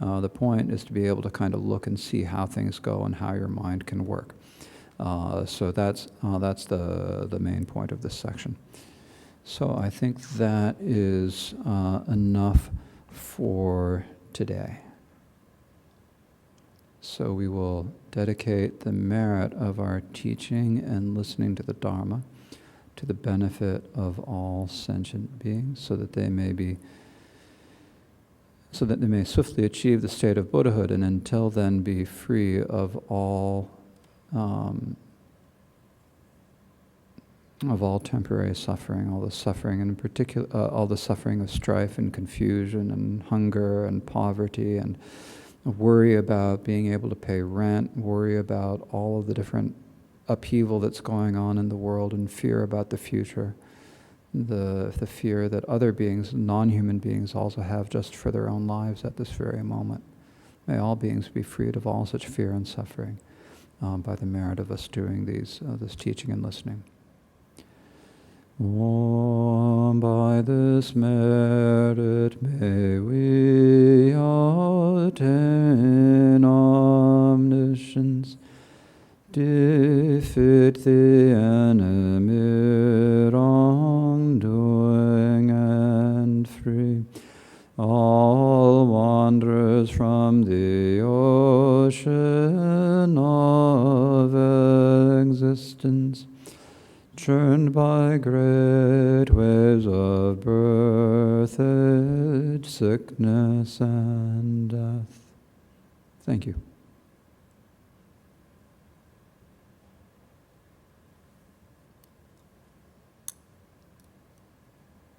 The point is to be able to kind of look and see how things go and how your mind can work. So that's the main point of this section. So I think that is enough for today. So we will dedicate the merit of our teaching and listening to the Dharma to the benefit of all sentient beings, so that they may swiftly achieve the state of Buddhahood, and until then be free of all temporary suffering, all the suffering, and in particular all the suffering of strife and confusion and hunger and poverty, and worry about being able to pay rent, worry about all of the different upheaval that's going on in the world, and fear about the future. The fear that other beings, non-human beings, also have just for their own lives at this very moment. May all beings be freed of all such fear and suffering by the merit of us doing this teaching and listening. By this merit may we attain omniscience, defeat the enemy wrongdoing, and free all wanderers from the ocean of existence, churned by great waves of birth, age, sickness, and death. Thank you.